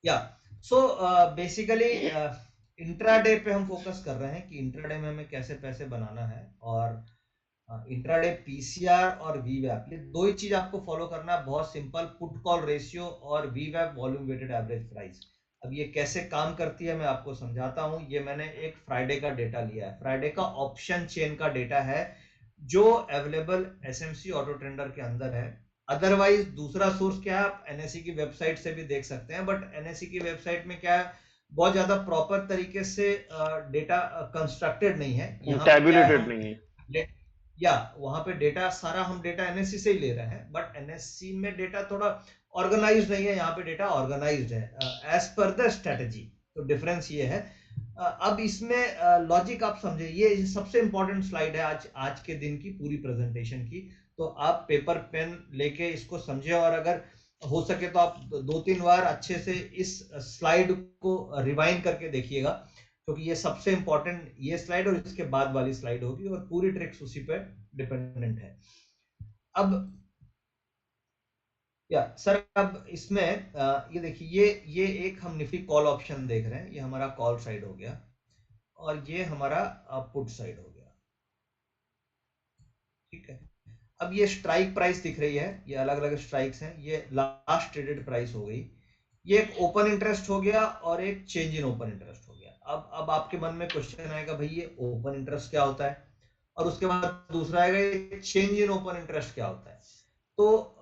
या so basically intraday पे हम फोकस कर रहे हैं कि इंट्राडे में हमें कैसे पैसे बनाना है, और इंट्राडे पीसीआर और वीवैप, ये दो ही चीज आपको फॉलो करना है, बहुत सिंपल, पुट कॉल रेशियो और वीवैप वॉल्यूम वेटेड एवरेज प्राइस। अब ये कैसे काम करती है मैं आपको समझाता हूं। ये मैंने एक फ्राइडे का डेटा लिया है, फ्राइडे का ऑप्शन चेन का डेटा है जो अवेलेबल एसएमसी ऑटो ट्रेंडर के अंदर है। अदरवाइज दूसरा सोर्स क्या है, आप एनएससी की वेबसाइट से भी देख सकते हैं, बट एनएससी की वेबसाइट में क्या है, बहुत ज्यादा प्रॉपर तरीके से डेटा कंस्ट्रक्टेड नहीं है। यहाँ पे क्या है, टैबुलेटेड हम नहीं है। या वहां पे डेटा सारा हम डेटा एनएससी से ही ले रहे हैं, बट एनएससी में डेटा थोड़ा ऑर्गेनाइज नहीं है, यहाँ पे डेटा ऑर्गेनाइज्ड है एज पर द स्ट्रेटजी। तो डिफरेंस ये है। अब इसमें लॉजिक आप समझे, ये सबसे इंपॉर्टेंट स्लाइड है आज आज के दिन की पूरी प्रेजेंटेशन की। तो आप पेपर पेन लेके इसको समझे, और अगर हो सके तो आप दो तीन बार अच्छे से इस स्लाइड को रिवाइंड करके देखिएगा, क्योंकि ये सबसे इंपॉर्टेंट, ये स्लाइड और इसके बाद वाली स्लाइड होगी, और पूरी ट्रिक्स उसी पे डिपेंडेंट है। अब या सर, अब इसमें ये देखिए, ये एक हम निफ्टी कॉल ऑप्शन देख रहे हैं, ये हमारा कॉल साइड हो गया, और ये हमारा पुट साइड हो गया। ठीक है। अब ये स्ट्राइक प्राइस दिख रही है, ये अलग अलग स्ट्राइक्स हैं, ये लास्ट ट्रेडेड प्राइस हो गई, ये एक ओपन इंटरेस्ट हो गया और एक चेंज इन ओपन इंटरेस्ट हो गया। अब आपके मन में क्वेश्चन आएगा, भाई ये ओपन इंटरेस्ट क्या होता है, और उसके बाद दूसरा आएगा ये चेंज इन ओपन इंटरेस्ट क्या होता है। तो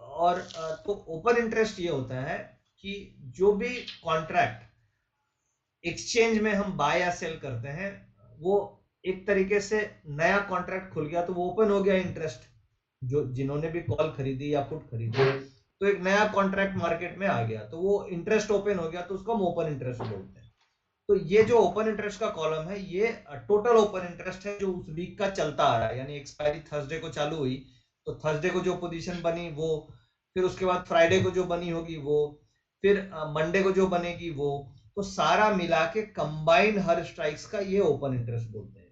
तो ओपन इंटरेस्ट ये होता है कि जो भी कॉन्ट्रैक्ट एक्सचेंज में हम बाय या सेल करते हैं, वो एक तरीके से नया कॉन्ट्रैक्ट खुल गया, तो वो ओपन हो गया इंटरेस्ट, जो जिन्होंने भी कॉल खरीदी या पुट खरीदी, तो एक नया कॉन्ट्रैक्ट मार्केट में आ गया, तो वो इंटरेस्ट ओपन हो गया, तो उसको हम ओपन इंटरेस्ट बोलते हैं। तो ये जो ओपन इंटरेस्ट का कॉलम है, ये टोटल ओपन इंटरेस्ट है जो उस वीक का चलता आ रहा है, यानी एक्सपायरी थर्सडे को चालू हुई, तो थर्सडे को जो पोजीशन बनी वो, फिर उसके बाद फ्राइडे को जो बनी होगी वो, फिर मंडे को जो बनेगी वो, तो सारा मिला के कंबाइंड हर स्ट्राइक्स का ये ओपन इंटरेस्ट बोलते हैं।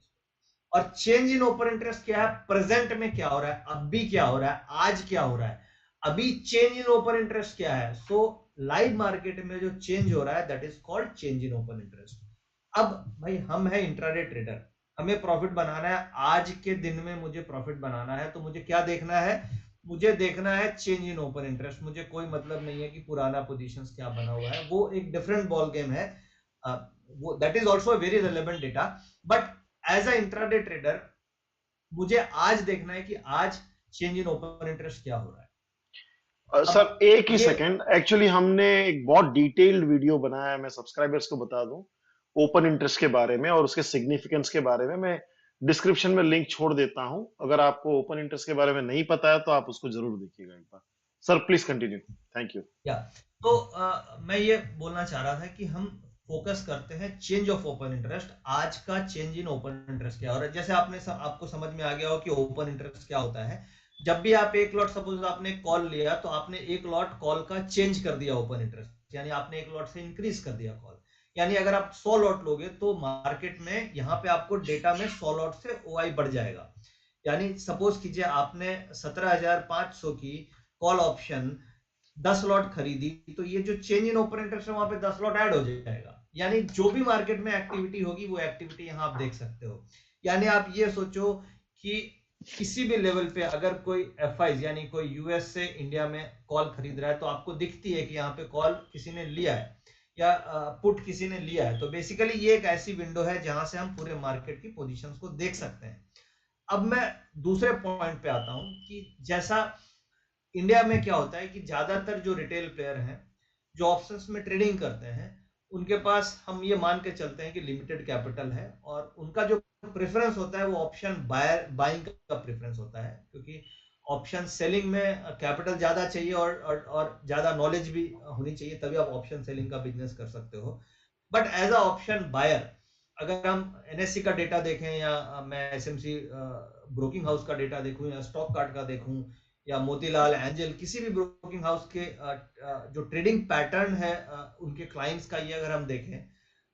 और चेंज इन ओपन इंटरेस्ट क्या है, प्रेजेंट में क्या हो रहा है, अभी क्या हो रहा है, आज क्या हो रहा है, अभी चेंज इन ओपन इंटरेस्ट क्या है। सो लाइव मार्केट में जो चेंज हो रहा है, that is called change in open interest. अब भाई हम है इंट्राडे ट्रेडर, हमें प्रॉफिट बनाना है, आज के दिन में मुझे प्रॉफिट बनाना है, तो मुझे क्या देखना है, मुझे देखना है चेंज इन ओपन इंटरेस्ट। मुझे कोई मतलब नहीं है कि पुराना पोजीशंस क्या बना हुआ है, वो एक डिफरेंट बॉल गेम है। वो that is also very relevant data, but as a intraday trader मुझे आज देखना है कि आज चेंज इन ओपन इंटरेस्ट क्या हो रहा है। अब सर एक ही ये सेकंड, एक्चुअली हमने एक बहुत डिटेल्ड वीडियो बनाया है, मैं सब्सक्राइबर्स को बता दूं, ओपन इंटरेस्ट के बारे में और उसके सिग्निफिकेंस के बारे में। मैं डिस्क्रिप्शन में लिंक छोड़ देता हूं, अगर आपको ओपन इंटरेस्ट के बारे में नहीं पता है तो आप उसको जरूर देखिएगा एक बार। Sir please continue. Thank you. या तो मैं ये बोलना चाह रहा था कि हम फोकस करते हैं चेंज ऑफ ओपन इंटरेस्ट, आज का चेंज इन ओपन इंटरेस्ट क्या हो रहा है। जैसे आपको समझ में आ गया हो कि ओपन इंटरेस्ट क्या होता है, जब भी आप एक लॉट, सपोज आपने कॉल लिया, तो आपने एक लॉट कॉल का चेंज कर दिया ओपन इंटरेस्ट, यानी आपने एक लॉट से इंक्रीज कर दिया कॉल। यानी अगर आप 100 लॉट लोगे, तो मार्केट में यहाँ पे आपको डेटा में 100 लॉट से ओआई बढ़ जाएगा। यानी सपोज कीजिए आपने 17,500 की कॉल ऑप्शन 10 लॉट खरीदी, तो ये जो चेंज इन ओपन इंटरेस्ट है, वहां पे 10 लॉट ऐड हो जाएगा। यानी जो भी मार्केट में एक्टिविटी होगी, वो एक्टिविटी यहां आप देख सकते हो। यानी आप ये सोचो कि किसी भी लेवल पे अगर कोई एफ यानी कोई यूएस से इंडिया में कॉल खरीद रहा है, तो आपको दिखती है कि यहाँ पे कॉल किसी ने लिया है या पुट किसी ने लिया है। तो बेसिकली ये एक ऐसी विंडो है जहां से हम पूरे मार्केट की पोजीशंस को देख सकते हैं। अब मैं दूसरे पॉइंट पे आता हूं कि जैसा इंडिया में क्या होता है कि ज्यादातर जो रिटेल प्लेयर हैं, जो ऑप्शंस में ट्रेडिंग करते हैं, उनके पास हम ये मान के चलते हैं कि लिमिटेड कैपिटल है, और उनका जो प्रेफरेंस होता है वो ऑप्शन बाइंग का प्रेफरेंस होता है, क्योंकि ऑप्शन सेलिंग में कैपिटल ज्यादा चाहिए, और ज्यादा नॉलेज भी होनी चाहिए, तभी आप ऑप्शन सेलिंग का बिजनेस कर सकते हो। But as a option buyer, अगर हम एनएससी का डेटा देखें, या मैं एसएमसी ब्रोकिंग हाउस का डेटा देखूं, या स्टॉक कार्ड का देखूं, या मोतीलाल एंजल, किसी भी ब्रोकिंग हाउस के जो ट्रेडिंग पैटर्न है उनके क्लाइंट्स का, ये अगर हम देखें,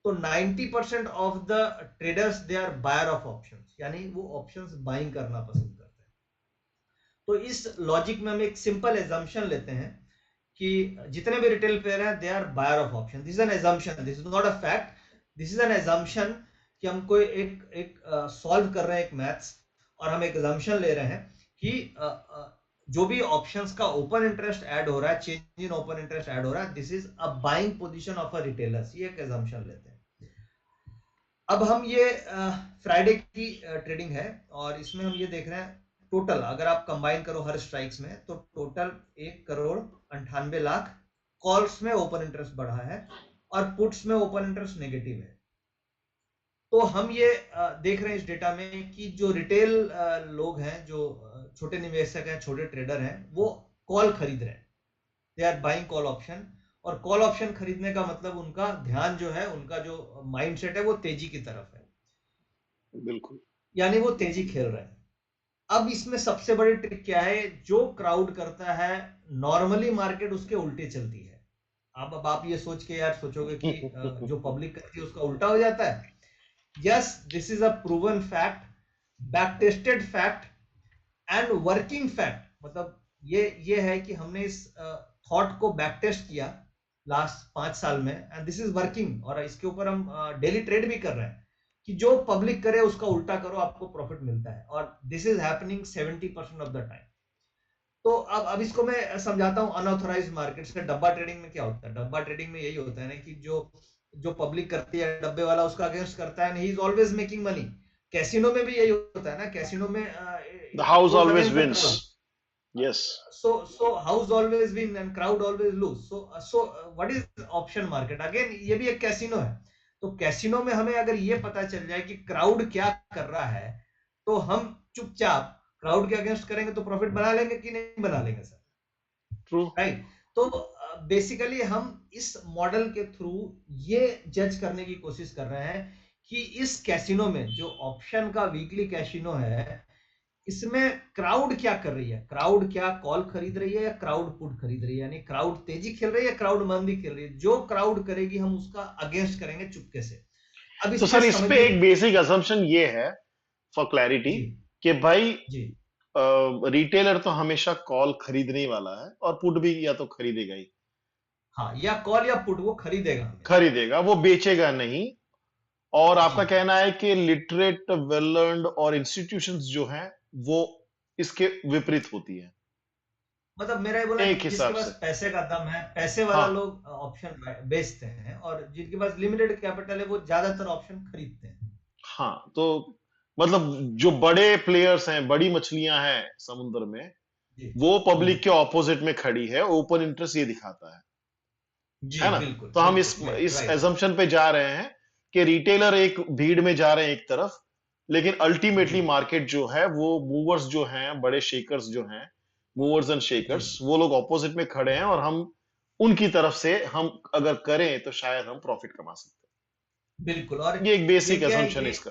तो 90% of the traders they are buyer of options, यानी वो ऑप्शंस बाइंग करना पसंद करते हैं। तो इस लॉजिक में हम एक सिंपल एजम्पशन लेते हैं कि जितने भी रिटेल प्लेयर हैं they are buyer of option. This is an assumption, this is not a fact, this is an assumption कि हम कोई एक सॉल्व कर रहे हैं एक मैथ्स, और हम एक एजम्पशन ले रहे हैं कि जो भी ऑप्शंस का ओपन इंटरेस्ट ऐड हो रहा है, change in open interest add हो रहा है, this is a buying position of a retailers. ये एक एजम्पशन लेते हैं. अब हम ये फ्राइडे की ट्रेडिंग है, और इसमें हम ये देख रहे हैं टोटल अगर आप कंबाइन करो हर स्ट्राइक्स में तो टोटल 1,98,00,000 कॉल्स में ओपन इंटरेस्ट बढ़ा है और पुट्स में ओपन इंटरेस्ट नेगेटिव है. तो हम ये देख रहे हैं इस डेटा में कि जो रिटेल लोग हैं, जो छोटे निवेशक हैं, छोटे ट्रेडर हैं, वो कॉल खरीद रहे हैं. They are buying call option, और कॉल ऑप्शन खरीदने का मतलब उनका ध्यान जो है, उनका जो माइंडसेट है वो तेजी की तरफ है. बिल्कुल. यानी वो तेजी खेल रहे हैं. अब इसमें सबसे बड़ी ट्रिक क्या है, जो क्राउड करता है नॉर्मली मार्केट उसके उल्टे चलती है. अब आप ये सोच के यार सोचोगे कि जो पब्लिक करती है उसका उल्टा हो जाता है. Yes, this is a proven fact, back tested fact and working fact. मतलब ये है कि हमने इस थॉट को बैक टेस्ट किया लास्ट 5 साल में, एंड दिस इज वर्किंग, और इसके ऊपर हम डेली ट्रेड भी कर रहे हैं कि जो पब्लिक करे उसका उल्टा करो, आपको प्रॉफिट मिलता है, और this is happening 70% of the time. तो अब इसको मैं समझाता हूं अनऑथराइज्ड मार्केट से. डब्बा ट्रेडिंग में क्या होता है, डब्बा ट्रेडिंग में यही होता है ना कि जो पब्लिक करती है डब्बे वाला उसका अगेंस्ट करता है, and he is always making money. Casino में भी यही होता है ना, कैसीनो में The house goes always against the wins. Crowd. Yes. So house always win and crowd always lose. So what is option market? Again ये भी एक कैसीनो है. तो कैसीनो में हमें अगर ये पता चल जाए कि क्राउड क्या कर रहा है, तो हम चुपचाप क्राउड के अगेंस्ट करेंगे तो प्रॉफिट बना लेंगे कि नहीं बना लेंगे सर. True. राइट. तो बेसिकली हम इस मॉडल के थ्रू ये जज करने की कोशिश कर रहे हैं कि इस कैसीनो में जो ऑप्शन का वीकली कैसीनो है, इसमें क्राउड क्या कर रही है, क्राउड क्या कॉल खरीद रही है या क्राउड पुट खरीद रही है. यानी क्राउड तेजी खेल रही है या क्राउड मंदी खेल रही है. जो क्राउड करेगी हम उसका अगेंस्ट करेंगे चुपके से. अब तो इसमें सर इस पे समझिए. एक बेसिक असम्पशन ये है फॉर क्लैरिटी जी कि भाई जी रिटेलर तो हमेशा कॉल खरीदने ही वाला है और पुट भी या तो खरीदेगा ही. हाँ, या कॉल या पुट वो खरीदेगा हमेशा. खरीदेगा, वो बेचेगा नहीं. और जी. आपका कहना है कि लिटरेट, वेल लर्न्ड और इंस्टीट्यूशंस जो हैं वो इसके विपरीत होती है मतलब मेरा ये बोलना है एक कि जिसके हिसाब पास से. पैसे का दम है, पैसे वाला हाँ. लोग ऑप्शन बेचते हैं, और जिनके पास लिमिटेड कैपिटल है वो ज्यादातर ऑप्शन खरीदते हैं. हाँ, तो मतलब जो बड़े प्लेयर्स हैं, बड़ी मछलियां हैं समुद्र में, जी वो जी पब्लिक के ऑपोजिट में खड़ी है. ओपन इंटरेस्ट ये दिखाता जी, है ना? बिल्कुल तो हम बिल्कुल, राइट इस राइट. एजम्पशन पे जा रहे हैं कि रिटेलर एक भीड़ में जा रहे हैं एक तरफ, लेकिन जी अल्टीमेटली मार्केट जो है वो मूवर्स जो हैं, बड़े शेकर्स जो हैं, मूवर्स एंड जी, शेकर्स, वो लोग ऑपोजिट में खड़े हैं और हम उनकी तरफ से हम अगर करें तो शायद हम प्रॉफिट कमा सकते बिल्कुल. और हैं. ये एक ये बेसिक क्या है, असम्पशन ये इसका.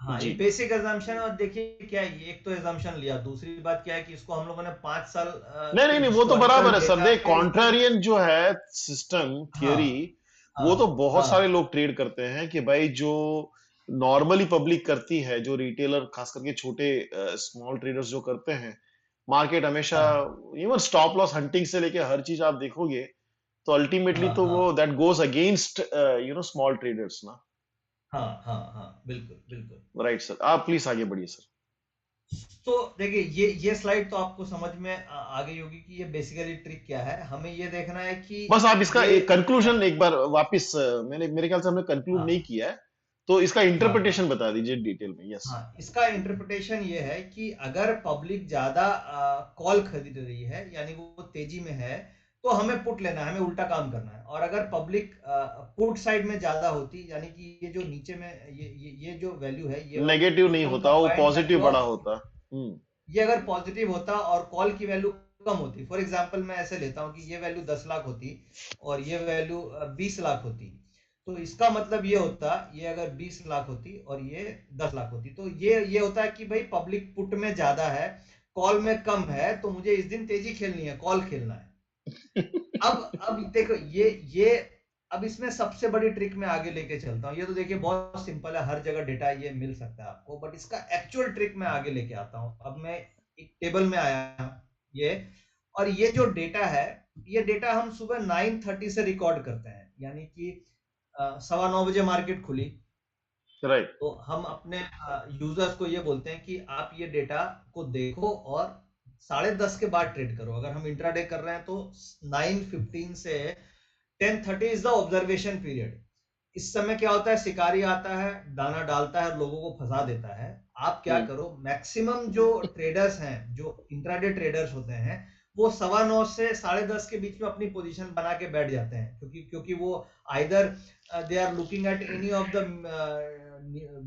हाँ ये जी. बेसिक एजम्पशन है. और देखिए क्या है, ये एक तो एजम्पशन लिया, दूसरी बात क्या है कि इसको हम लोगों ने 5 साल नहीं नहीं के नहीं, वो तो हिस्टोरिकल बराबर है सर. डेटा देख, पे इसकी. कॉन्ट्रारियन जो है सिस्टम हाँ थियरी, वो तो हाँ बहुत सारे हाँ लोग ट्रेड करते हैं कि भाई जो नॉर्मली पब्लिक करती है, जो रिटेलर खास करके छोटे स्मॉल ट्रेडर्स जो करते हैं, मार्केट हमेशा हाँ इवन स्टॉप लॉस हंटिंग से लेके हर चीज आप देखोगे तो अल्टीमेटली हाँ तो हाँ वो that goes against small traders ना. हाँ हाँ हाँ, बिल्कुल बिल्कुल. राइट सर, आप प्लीज आगे बढ़िए सर. तो देखिए ये स्लाइड तो आपको समझ में आ गई होगी कि ये बेसिकली ट्रिक क्या है. हमें ये देखना है कि बस आप इसका ये एक कंक्लूजन एक बार वापस मैंने मेरे ख्याल से हमने कंक्लूड नहीं हाँ किया है, तो इसका हाँ हाँ इंटरप्रिटेशन बता दीजिए डिटेल में. यस. हाँ, इसका इंटरप्रिटेशन ये है कि अगर पब्लिक ज्यादा कॉल खरीद रही है, यानी वो तेजी में है, तो हमें पुट लेना है, हमें उल्टा काम करना है. और अगर पब्लिक पुट साइड में ज्यादा होती, यानी कि ये जो नीचे में ये जो वैल्यू है, ये वाली नेगेटिव नहीं टोटल होता, वो कंबाइंड पॉजिटिव वैल्यू बड़ा ऑफ, होता. हम्म. ये अगर पॉजिटिव होता और कॉल की वैल्यू कम होती, फॉर एग्जांपल मैं ऐसे लेता हूं कि ये वैल्यू 10 लाख होती और ये वैल्यू 20 लाख होती, तो इसका मतलब ये होता, ये अगर 20 लाख होती और ये 10 लाख होती, तो ये होता है कि भाई पब्लिक पुट में ज्यादा है, कॉल में कम है, तो मुझे इस दिन तेजी खेलनी है, कॉल खेलना है. अब देखो ये अब इसमें सबसे बड़ी ट्रिक मैं आगे लेके चलता हूँ. ये तो देखिए बहुत सिंपल है, हर जगह डेटा ये मिल सकता है आपको, बट इसका एक्चुअल ट्रिक मैं आगे लेके आता हूँ. अब मैं एक टेबल में आया ये, और ये जो डेटा है, ये डेटा हम सुबह 9:30 से रिकॉर्ड करते हैं, यानी कि 9:15 बजे मार्केट खुली, राइट। तो हम अपने यूजर्स को ये बोलते हैं कि आप ये डेटा को देखो और 10:30 के बाद ट्रेड करो। अगर हम इंट्राडे कर रहे हैं तो 9:15 से 10:30 इज द ऑब्जर्वेशन पीरियड। इस समय क्या होता है, शिकारी आता है, दाना डालता है, लोगों को फंसा देता है। आप क्या करो, मैक्सिमम जो ट्रेडर्स हैं, जो इंट्राडे ट्रेडर्स होते हैं, वो 9:15 से 10:30 के बीच में अपनी पोजीशन बना के बैठ जाते हैं, क्योंकि वो either they are looking at any of the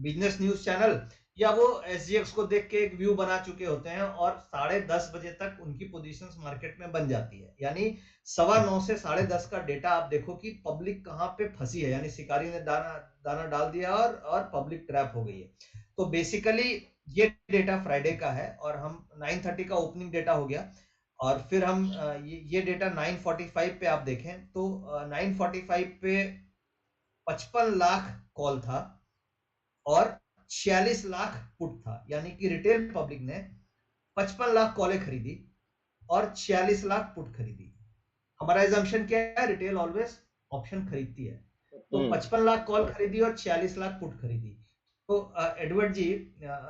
business news channel, या वो एसजीएक्स को देख के एक व्यू बना चुके होते हैं और 10:30 बजे तक उनकी पोजीशंस मार्केट में बन जाती है। यानी 9:15 से 10:30 का डेटा आप देखो कि पब्लिक कहाँ पे फंसी है, यानी शिकारी ने दाना डाल दिया और पब्लिक ट्रैप हो गई है। तो बेसिकली ये डेटा फ्राइडे का है और हम 9:30 का ओपनिंग डेटा हो गया, और फिर हम ये डेटा 9:45 पे आप देखें तो 9:45 पे 55 लाख कॉल था और 46 लाख पुट था, यानी कि रिटेल पब्लिक ने 55 लाख कॉलें खरीदी और 46 लाख पुट खरीदी। हमारा एजम्पशन क्या है, रिटेल ऑलवेज ऑप्शन खरीदती है, तो 55 लाख कॉल खरीदी और 46 लाख पुट खरीदी। तो एडवर्ड जी,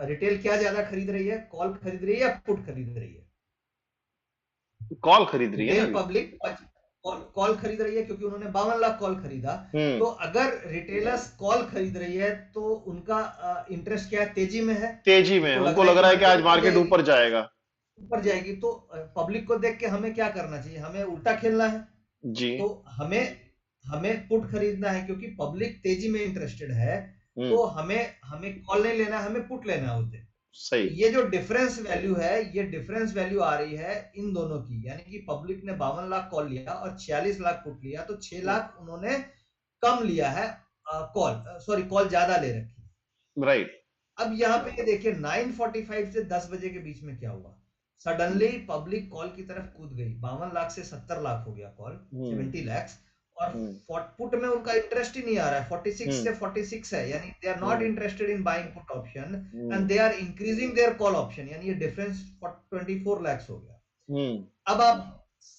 रिटेल क्या ज्यादा खरीद रही है, कॉल खरीद रही है या पुट खरीद रही है? कॉल खरीद रही है रिटेल ना पब्लिक कॉल खरीद रही है, क्योंकि उन्होंने 52 लाख कॉल खरीदा। तो अगर रिटेलर्स कॉल खरीद रही है तो उनका इंटरेस्ट क्या है, तेजी में है, तेजी में, उनको लग रहा है कि आज मार्केट ऊपर जाएगा, ऊपर जाएगी। तो पब्लिक को देख के हमें क्या करना चाहिए, हमें उल्टा खेलना है जी। तो हमें पुट खरीदना है, क्योंकि पब्लिक तेजी में इंटरेस्टेड है। तो हमें कॉल नहीं लेना, हमें पुट लेना है उस दिन। सही। ये जो डिफरेंस वैल्यू है, ये डिफरेंस वैल्यू आ रही है इन दोनों की, यानी कि पब्लिक ने 52 लाख कॉल लिया और 46 लाख पुट लिया, तो 6 लाख उन्होंने कम लिया है कॉल ज्यादा ले रखी। राइट। अब यहाँ पे ये देखिए 9:45 से 10 बजे के बीच में क्या हुआ, सडनली पब्लिक कॉल की तरफ कूद गई, 52 लाख से 70 लाख हो गया कॉल, 70 lakhs, और पुट में उनका इंटरेस्ट ही नहीं आ रहा है, 46 से 46 है, यानी they are not interested in buying put option and they are increasing their call option, यानी ये डिफरेंस 24 lakhs हो गया। अब आप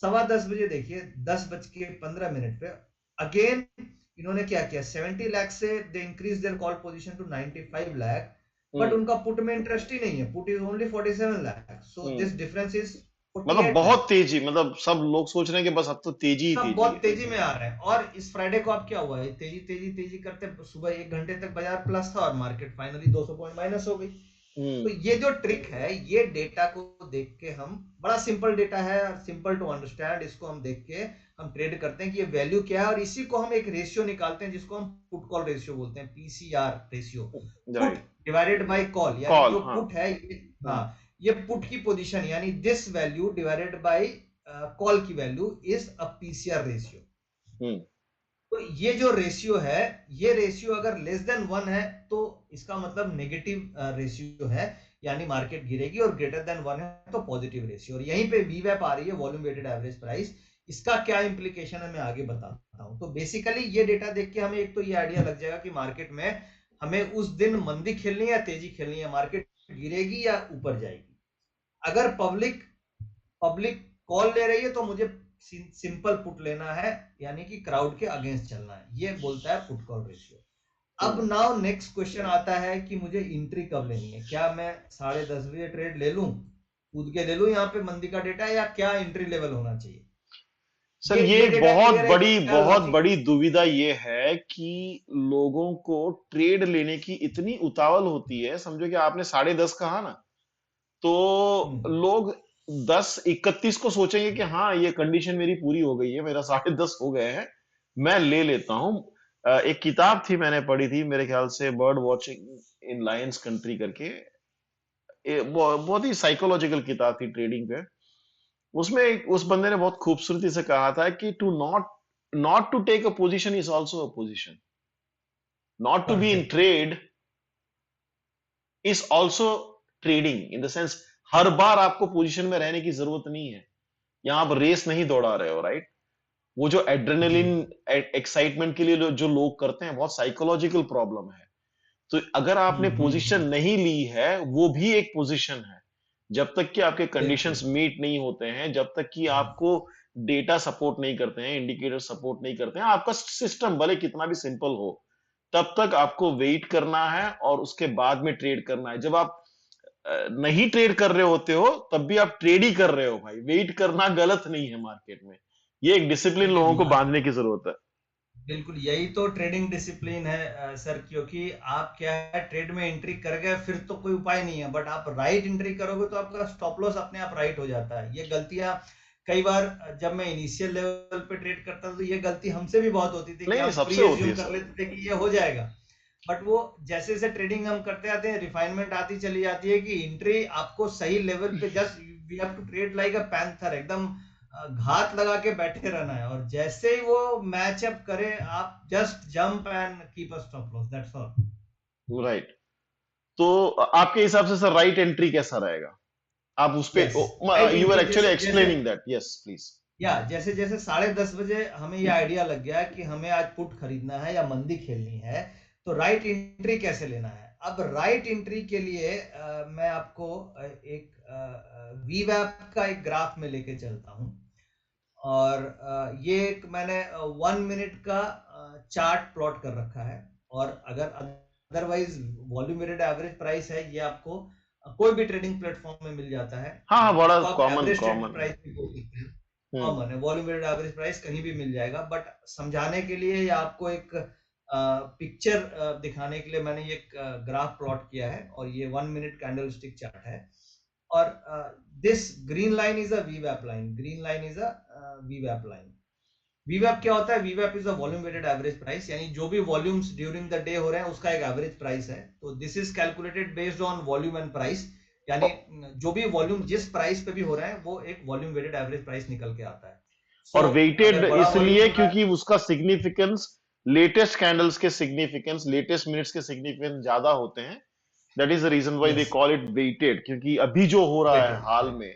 10:15 बजे देखिए, 10:15 पे अगेन इन्होंने क्या किया, 70 लाख से they increase their call position to 95 lakh, but उनका पुट में इंटरेस्ट ही नहीं है, put is only 47 lakh, so this difference is मतलब बहुत तेजी, मतलब सब लोग सोच रहे हैं कि बस अब तो तेजी ही तेजी, बहुत तेजी में आ रहा है। और इस फ्राइडे को अब क्या हुआ है, तेजी तेजी तेजी करते सुबह 1 घंटे तक बाजार प्लस था और मार्केट फाइनली 200 पॉइंट माइनस हो गई। तो ये जो ट्रिक है, ये डेटा को देख के हम, बड़ा सिंपल डेटा है, सिंपल टू अंडरस्टैंड, इसको हम देख के हम ट्रेड करते हैं कि ये वैल्यू क्या है, और इसी को हम एक रेशियो निकालते हैं जिसको हम पुट कॉल रेशियो बोलते हैं, PCR ratio, put divided by call, यानी जो पुट है ये पुट की पोजीशन, यानी this value divided by call की value is a PCR ratio. तो ये जो रेशियो है, ये रेशियो अगर लेस देन 1 है तो इसका मतलब नेगेटिव रेशियो है, यानी मार्केट गिरेगी, और ग्रेटर देन 1 है तो पॉजिटिव रेशियो। और यहीं पे वीवैप आ रही है, वॉल्यूम वेटेड एवरेज प्राइस, इसका क्या इंप्लीकेशन है मैं आगे बताता हूं। तो बेसिकली ये डेटा देख के हमें एक तो ये आइडिया लग जाएगा कि मार्केट में हमें उस दिन मंदी खेलनी है या तेजी खेलनी है, मार्केट गिरेगी या ऊपर जाएगी। अगर पब्लिक कॉल ले रही है तो मुझे सिंपल पुट लेना है, यानी कि क्राउड के अगेंस्ट चलना है, ये बोलता है पुट कॉल रेशियो। अब नाउ नेक्स्ट क्वेश्चन आता है कि मुझे एंट्री कब लेनी है, क्या मैं 10:30 बजे ट्रेड ले लूं, कूद के ले लूं यहाँ पे मंदी का डेटा, या क्या एंट्री लेवल होना चाहिए? सर ये बहुत बड़ी दुविधा ये है कि लोगों को ट्रेड लेने की इतनी उतावल होती है। समझो कि आपने 10:30 कहा ना, तो लोग 10:31 को सोचेंगे कि हाँ ये कंडीशन मेरी पूरी हो गई है, मेरा 10:30 हो गए हैं, मैं ले लेता हूं। एक किताब थी, मैंने पढ़ी थी, मेरे ख्याल से bird watching in Lions country करके, बहुत ही साइकोलॉजिकल किताब थी ट्रेडिंग पे। उसमें उस बंदे ने बहुत खूबसूरती से कहा था कि to not to take a position is also a position, not to be in trade is also trading, in the sense हर बार आपको पोजीशन में रहने की जरूरत नहीं है, यहां आप रेस नहीं दौड़ा रहे हो, राइट। वो जो एड्रेनलिन एक्साइटमेंट के लिए जो लोग करते हैं, बहुत साइकोलॉजिकल प्रॉब्लम है। तो अगर आपने पोजीशन नहीं ली है, वो भी एक पोजीशन है, जब तक कि आपके बिल्कुल कंडीशंस मीट नहीं होते हैं, जब तक कि आपको डेटा सपोर्ट नहीं करते हैं, इंडिकेटर सपोर्ट नहीं करते हैं, आपका सिस्टम भले कितना भी सिंपल हो, तब तक आपको वेट करना है और उसके बाद में ट्रेड करना है। जब आप नहीं ट्रेड कर रहे होते हो, तब भी आप ट्रेड ही कर रहे हो भाई। वेट करना गलत नहीं है मार्केट में। ये एक डिसिप्लिन देखिए लोगों को बांधने की जरूरत है। बिल्कुल यही तो ट्रेडिंग डिसिप्लिन है सर, क्योंकि आप क्या है, ट्रेड में एंट्री कर गए फिर तो कोई उपाय नहीं है, बट आप राइट एंट्री करोगे तो आपका स्टॉप लॉस अपने आप राइट हो जाता है। ये गलतियां कई बार जब मैं इनिशियल लेवल पे ट्रेड करता था तो ये गलती हमसे भी बहुत होती थी कि नहीं नहीं, हम सबसे प्री होती एज्यूम है कर सर। लेते थे कि ये हो जाएगा। बट वो जैसे जैसे ट्रेडिंग हम करते आते हैं, रिफाइनमेंट आती चली जाती है कि एंट्री आपको सही लेवल पे, just we have to trade like a panther, एकदम घात लगा के बैठे रहना है, और जैसे ही वो मैचअप करे आप just jump and keep a stop loss, that's all. Right. तो आपके हिसाब से सर राइट एंट्री कैसा रहेगा? आप उस पे yes, right you are entry actually जैसे जैसे एक्सप्लेनिंग दैट, यस प्लीज। या जैसे जैसे 10:30 बजे हमें ये आइडिया लग गया कि हमें आज पुट खरीदना है या मंदी खेलनी है, तो राइट एंट्री कैसे लेना है। अब राइट एंट्री के लिए मैं आपको एक वीवैप का एक ग्राफ में लेके चलता हूँ, और ये एक मैंने 1 मिनट का चार्ट प्लॉट कर रखा है। और अगर otherwise volume weighted average price है, ये आपको कोई भी ट्रेडिंग प्लेटफॉर्म में मिल जाता है। हाँ हाँ, बड़ा इसको आप कॉमन एवरेज ट्रेडिंग कॉमन है। प्राइस भी बोल सकते हैं। हम्म। कॉमन है, वॉल्यूम वेटेड एवरेज प्राइस कहीं भी मिल जाएगा, बट समझाने के लिए या आपको एक पिक्चर दिखाने के लिए मैंने ये ग्राफ प्लॉट किया है, और ये 1 मिनट कैंडल स्टिक चार्ट है। और this green line is a वीवैप line, green line is a वीवैप लाइन। वीवैप क्या होता है? वीवैप is a volume weighted average price, यानी जो भी वॉल्यूम्स ड्यूरिंग द डे हो रहे हैं उसका एक एवरेज प्राइस है। तो this is calculated based on volume and price, यानी औ- जो भी वॉल्यूम जिस प्राइस पे भी हो रहे हैं वो एक वॉल्यूम वेटेड एवरेज प्राइस निकल के आता है। और सो वेटेड अगर बड़ा वॉल्यूम इसलिए हो रहा है, क्योंकि उसका सिग्निफिकेंस, लेटेस्ट कैंडल्स के सिग्निफिकेंस, लेटेस्ट मिनट्स के सिग्निफिकेंस ज्यादा होते हैं। That is the reason why they yes, call it weighted, क्योंकि अभी जो हो रहा है वेटेड, हाल करेक्ट, में,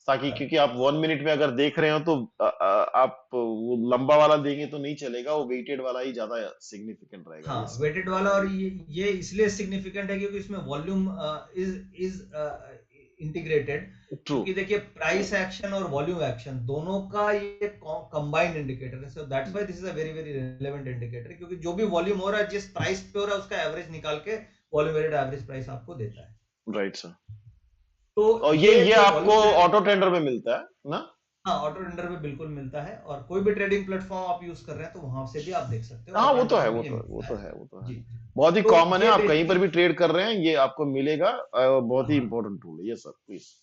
ताकि करेक्ट। क्योंकि आप 1 मिनट में अगर देख रहे हो तो आप वो लंबा वाला देंगे तो नहीं चलेगा, वो वेटेड वाला ही ज्यादा सिग्निफिकेंट रहेगा। हाँ, यस वेटेड वाला, और ये इसलिए सिग्निफिकेंट है क्योंकि इसमें volume is integrated. Sir, true. क्योंकि देखिए प्राइस एक्शन और वॉल्यूम एक्शन दोनों का ये कंबाइंड इंडिकेटर है, so that's why this is a very very relevant indicator, क्योंकि जो भी वॉल्यूम हो रहा है जिस प्राइस पे हो रहा है उसका एवरेज निकाल के वॉल्यूम वेटेड एवरेज प्राइस आपको देता है। Right sir. तो और ये ये जो आपको वॉल्यूम वेटेड, ऑटो टेंडर में मिलता है ना? हाँ, ऑटो टेंडर में बिल्कुल मिलता है, और कोई भी ट्रेडिंग प्लेटफॉर्म आप यूज कर रहे हैं तो वहां से भी आप देख सकते हो, हाँ, ऑटो वो तो टेंडर है, में वो भी ये तो है, वो मिलता तो है। है, वो तो है। जी, बहुत ही तो कॉमन है, ये आप कहीं पर बेसिकली, भी ट्रेड कर रहे हैं, ये आपको मिलेगा। बहुत ही हाँ, इंपॉर्टेंट टूल है ये सर, प्लीज।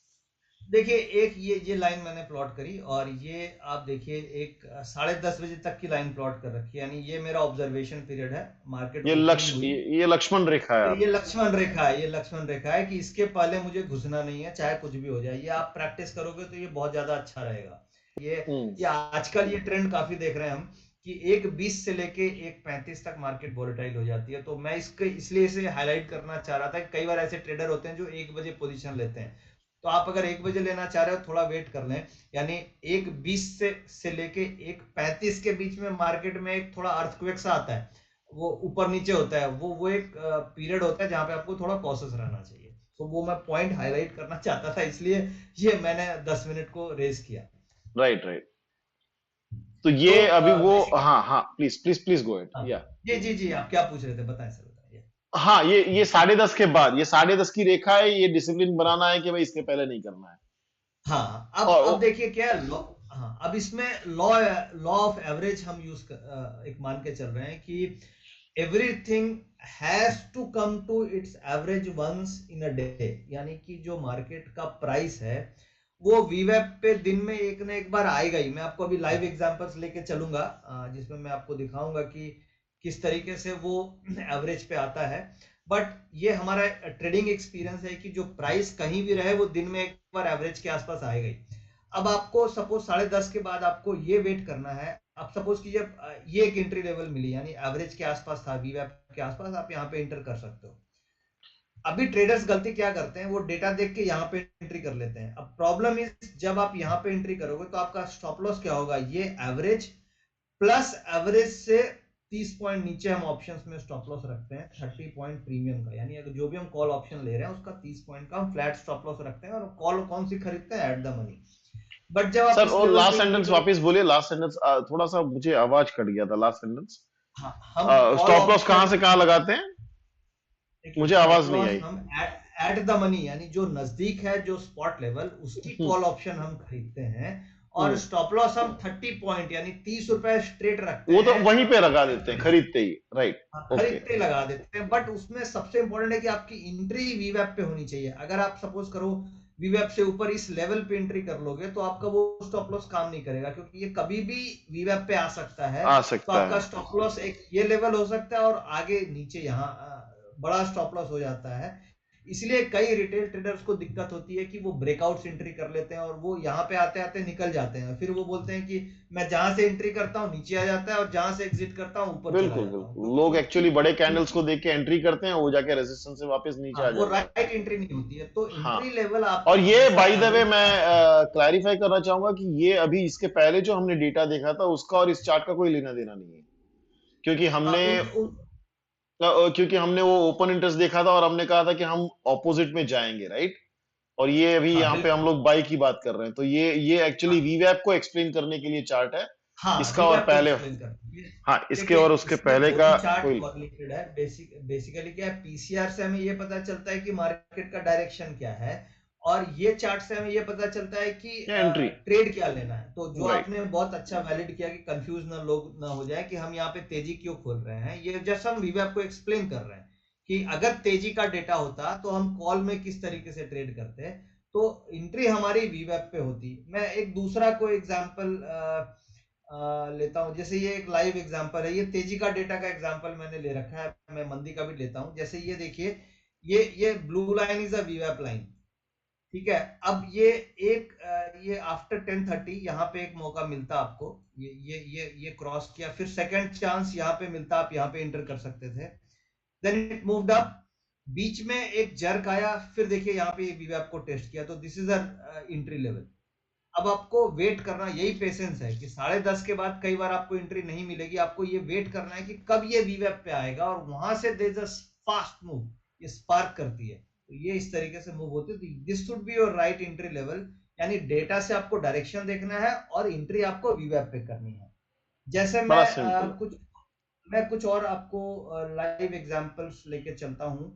देखिए एक ये लाइन मैंने प्लॉट करी, और ये आप देखिए एक 10:30 बजे तक की लाइन प्लॉट कर रखी है, यानी ये मेरा ऑब्जर्वेशन पीरियड है। मार्केट ओपनिंग हुई, ये लक्ष्मण रेखा है ये आपकी। लक्ष्मण रेखा है, ये लक्ष्मण रेखा है कि इसके पहले मुझे घुसना नहीं है, चाहे कुछ भी हो जाए। ये आप प्रैक्टिस करोगे तो ये बहुत ज्यादा अच्छा रहेगा। ये हम्म। ये आजकल ये ट्रेंड काफी देख रहे हैं हम, कि 1:20 से लेके 1:35 तक मार्केट वॉलेटाइल हो जाती है। तो मैं इसके इसलिए इसे हाईलाइट करना चाह रहा था कि कई बार ऐसे ट्रेडर होते हैं जो 1 बजे पोजीशन लेते हैं। तो आप अगर 1 बजे लेना चाह रहे हो थोड़ा वेट कर लें, यानी 1:20 से लेके 1:35 के बीच में मार्केट में एक थोड़ा अर्थक्वेक सा आता है, वो ऊपर नीचे होता है, वो एक पीरियड होता है जहां पे आपको थोड़ा कॉशियस रहना चाहिए। तो वो मैं पॉइंट हाईलाइट करना चाहता था, इसलिए ये मैंने 10 मिनट को रेस किया। Right right. तो तो ये अभी वो, बेसिक, हाँ हाँ, प्लीज प्लीज प्लीज गो हाँ, एहेड या। जी जी जी, आप क्या पूछ रहे थे, बताएं सर, बताइए। हाँ, ये 10:30 के बाद, ये 10:30 की रेखा है, ये डिसिप्लिन बनाना है कि भाई इसके पहले नहीं करना है। हाँ, और अब देखिए क्या है लॉ। हाँ, अब इसमें लॉ लॉ ऑफ एवरेज हम एक मान के चल रहे हैं कि everything has to come to its average once in a day, यानी कि जो मार्केट का प्राइस है वो वीवेप पे दिन में एक ना एक बार आएगा ही। मैं आपको अभी लाइव एग्जांपल्स लेके चलूंगा, जिसमें मैं आपको दिखाऊंगा कि किस तरीके से वो एवरेज पे आता है। बट ये हमारा ट्रेडिंग एक्सपीरियंस है कि जो प्राइस कहीं भी रहे वो दिन में एक बार एवरेज के आसपास आएगा ही। अब आपको सपोज 10:30 के बाद आपको ये वेट करना है। अब सपोज कीजिए ये एक एंट्री लेवल मिली, यानी एवरेज के आसपास था, वीवैप के आसपास, आप यहाँ पे एंटर कर सकते हो। अभी ट्रेडर्स गलती क्या करते हैं, वो डेटा देख के यहाँ पे एंट्री कर लेते हैं। अब प्रॉब्लम इज जब आप यहाँ पे एंट्री करोगे तो आपका स्टॉप लॉस क्या होगा, ये एवरेज प्लस एवरेज से 30 पॉइंट नीचे हम ऑप्शंस में स्टॉप लॉस रखते हैं 30 पॉइंट प्रीमियम का, यानी अगर जो भी हम कॉल ऑप्शन ले रहे हैं उसका 30 पॉइंट का हम फ्लैट स्टॉप लॉस रखते हैं, और कॉल कौन सी खरीदते हैं, एट द मनी। बट जब आप सर, इस और लेवल लास्ट पे एंट्री सेंटेंस करो, वापस बोलिए, लास्ट सेंटेंस थोड़ा सा मुझे आवाज कट गया था, लास्ट सेंटेंस। हाँ, हम कॉल स्टॉप लॉस कहाँ ऑप्शन, से कहाँ लगाते हैं? देखिए मुझे स्टॉप आवाज नहीं लॉस आई। हम एट द मनी, यानी जो नजदीक है जो स्पॉट लेवल उसकी हम्म। कॉल ऑप्शन हम खरीदते हैं, और हम्म। स्टॉप लॉस हम 30 पॉइंट यानी 30 रुपए स्ट्रेट रखते वो तो हैं वहीं पे लगा ऑप्शन देते हैं प्राइस। खरीदते ही, राइट? हाँ, ओके। खरीदते ही लगा देते हैं, बट उसमें सबसे इंपॉर्टेंट है कि आपकी एंट्री वीवैप पे होनी चाहिए। अगर आप सपोज करो वीवैप से ऊपर इस लेवल पे एंट्री कर लोगे तो आपका वो स्टॉप लॉस काम नहीं करेगा, क्योंकि ये कभी भी वीवैप पे आ सकता है। आ तो सकता आपका है। स्टॉप लॉस एक ये लेवल हो सकता है, और आगे नीचे यहाँ बड़ा स्टॉप लॉस हो जाता है। इसलिए कई रिटेल ट्रेडर्स को दिक्कत होती है कि वो ब्रेकआउट एंट्री कर लेते हैं और वो यहाँ पे आते आते निकल जाते हैं, फिर वो बोलते हैं कि मैं जहां से एंट्री करता हूँ नीचे आ जाता है, और जहां से एग्जिट करता हूँ ऊपर चला बिल्कुल जाता हूँ, बिल्कुल, क्योंकि लोग एक्चुअली बड़े कैंडल्स को उनकी देख के एंट्री करते हैं, वो जाके रेजिस्टेंस से वापस नीचे हाँ, आ वो जाते हैं। राइट एंट्री नहीं होती है। तो हाँ। एंट्री लेवल और आपका ये हमेशा बाय द वे एवरेज मैं प्राइस। क्लैरिफाई करना चाहूंगा कि ये अभी इसके पहले जो हमने डेटा देखा था उसका और इस चार्ट का कोई लेना देना नहीं है, क्योंकि हाँ, हमने उन क्योंकि हमने वो ओपन इंटरेस्ट देखा था और हमने कहा था कि हम ऑपोजिट में जाएंगे, राइट? और ये अभी हाँ यहाँ पे हम बिल्कुल। लोग बाई की बात कर रहे हैं, तो ये एक्चुअली हाँ, वीवैप को एक्सप्लेन करने के लिए चार्ट है, हाँ, इसका और वीवैप को पहले। एक्सप्लेन करते हैं। हाँ, इसके देखिए और उसके इसमें पहले दो का ही चार्ट कोई। कॉरिलेटेड है। बेसिकली क्या है, पीसीआर से हमें ये पता चलता है कि मार्केट का डायरेक्शन क्या है, और ये चार्ट से हमें ये पता चलता है कि क्या एंट्री? ट्रेड क्या लेना है। तो जो राइट। आपने बहुत अच्छा वैलिड किया कि कंफ्यूज ना लोग ना हो जाए कि हम यहाँ पे तेजी क्यों खोल रहे हैं, ये जस्ट हम वीवैप को एक्सप्लेन कर रहे हैं कि अगर तेजी का डेटा होता तो हम कॉल में किस तरीके से ट्रेड करते हैं। तो एंट्री हमारी वीवैप पे होती। मैं एक दूसरा कोई एग्जांपल लेता हूं, जैसे ये एक लाइव एग्जांपल है, ये तेजी का डेटा का एग्जांपल मैंने ले रखा है, मैं मंदी का भी लेता हूं। जैसे ये देखिए, ये ब्लू लाइन इज अ वीवैप लाइन, ठीक है। अब ये आफ्टर 10:30 यहाँ पे एक मौका मिलता आपको, ये क्रॉस किया, फिर सेकंड चांस यहाँ पे मिलता, आप यहाँ पे एंटर कर सकते थे। देन इट मूव्ड अप, बीच में एक जर्क आया, फिर देखिए यहाँ पे वीवैप को टेस्ट किया, तो this is a entry level. अब आपको वेट करना, यही पेशेंस है कि 10:30 के बाद कई बार आपको एंट्री नहीं मिलेगी, आपको ये वेट करना है कि कब ये वीवेप पे आएगा, और वहां से there is a fast move, ये स्पार्क करती है, तो ये इस तरीके से मूव होती है। तो this should be your right entry level, यानी डेटा से आपको डायरेक्शन देखना है और एंट्री आपको वीवेप पे करनी है। जैसे बड़ा सिंपल है। मैं कुछ और आपको लाइव एग्जांपल्स लेके चलता हूं।